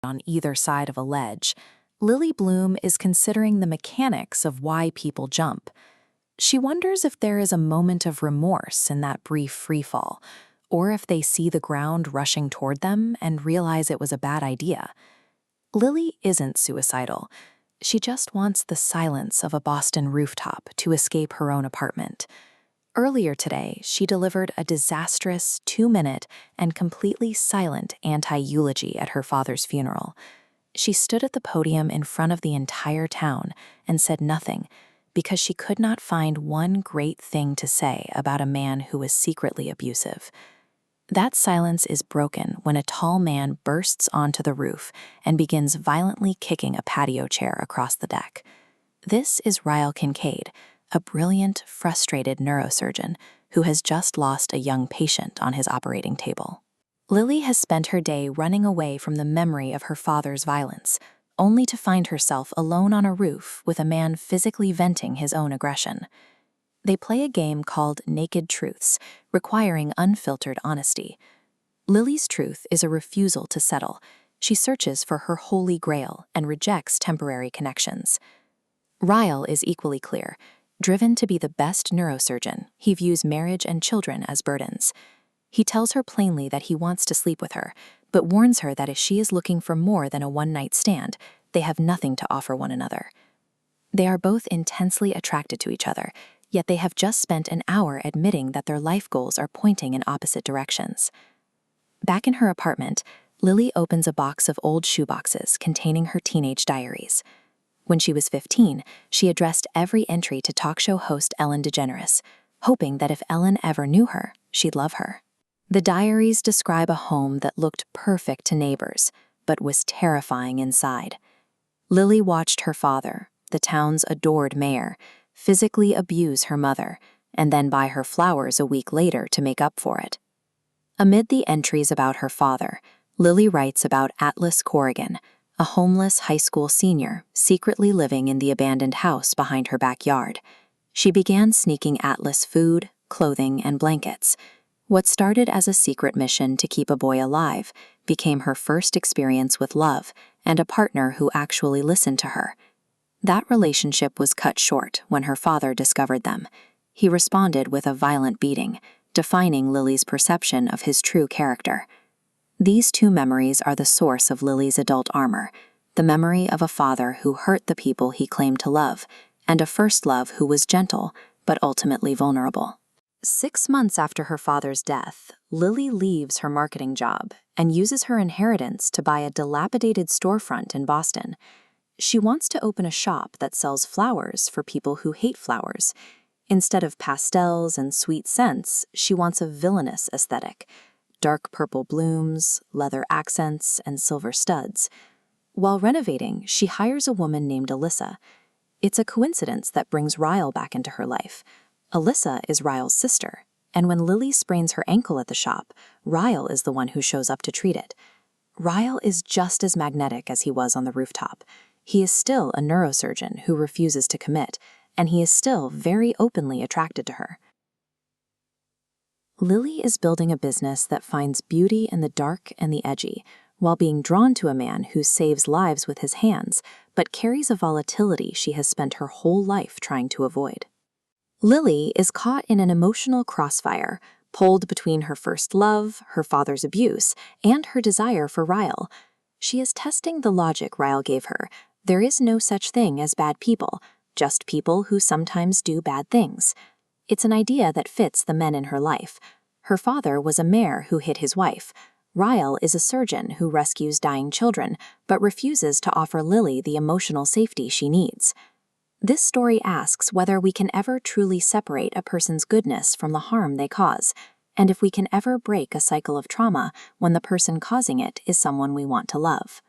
on either side of a ledge, Lily Bloom is considering the mechanics of why people jump. She wonders if there is a moment of remorse in that brief freefall, or if they see the ground rushing toward them and realize it was a bad idea. Lily isn't suicidal. She just wants the silence of a Boston rooftop to escape her own apartment. Earlier today, she delivered a disastrous 2-minute and completely silent anti-eulogy at her father's funeral. She stood at the podium in front of the entire town and said nothing because she could not find one great thing to say about a man who was secretly abusive. That silence is broken when a tall man bursts onto the roof and begins violently kicking a patio chair across the deck. This is Ryle Kincaid, a brilliant, frustrated neurosurgeon who has just lost a young patient on his operating table. Lily has spent her day running away from the memory of her father's violence, only to find herself alone on a roof with a man physically venting his own aggression. They play a game called Naked Truths, requiring unfiltered honesty. Lily's truth is a refusal to settle. She searches for her holy grail and rejects temporary connections. Ryle is equally clear. Driven to be the best neurosurgeon, he views marriage and children as burdens. He tells her plainly that he wants to sleep with her, but warns her that if she is looking for more than a one-night stand, they have nothing to offer one another. They are both intensely attracted to each other, yet they have just spent an hour admitting that their life goals are pointing in opposite directions. Back in her apartment, Lily opens a box of old shoeboxes containing her teenage diaries. When she was 15, she addressed every entry to talk show host Ellen DeGeneres, hoping that if Ellen ever knew her, she'd love her. The diaries describe a home that looked perfect to neighbors, but was terrifying inside. Lily watched her father, the town's adored mayor, physically abuse her mother, and then buy her flowers a week later to make up for it. Amid the entries about her father, Lily writes about Atlas Corrigan, a homeless high school senior secretly living in the abandoned house behind her backyard. She began sneaking Atlas food, clothing, and blankets. What started as a secret mission to keep a boy alive became her first experience with love and a partner who actually listened to her. That relationship was cut short when her father discovered them. He responded with a violent beating, defining Lily's perception of his true character. These two memories are the source of Lily's adult armor, the memory of a father who hurt the people he claimed to love, and a first love who was gentle, but ultimately vulnerable. 6 months after her father's death, Lily leaves her marketing job and uses her inheritance to buy a dilapidated storefront in Boston. She wants to open a shop that sells flowers for people who hate flowers. Instead of pastels and sweet scents, she wants a villainous aesthetic. Dark purple blooms, leather accents, and silver studs. While renovating, she hires a woman named Alyssa. It's a coincidence that brings Ryle back into her life. Alyssa is Ryle's sister, and when Lily sprains her ankle at the shop, Ryle is the one who shows up to treat it. Ryle is just as magnetic as he was on the rooftop. He is still a neurosurgeon who refuses to commit, and he is still very openly attracted to her. Lily is building a business that finds beauty in the dark and the edgy, while being drawn to a man who saves lives with his hands, but carries a volatility she has spent her whole life trying to avoid. Lily is caught in an emotional crossfire, pulled between her first love, her father's abuse, and her desire for Ryle. She is testing the logic Ryle gave her. There is no such thing as bad people, just people who sometimes do bad things. It's an idea that fits the men in her life. Her father was a mayor who hit his wife. Ryle is a surgeon who rescues dying children, but refuses to offer Lily the emotional safety she needs. This story asks whether we can ever truly separate a person's goodness from the harm they cause, and if we can ever break a cycle of trauma when the person causing it is someone we want to love.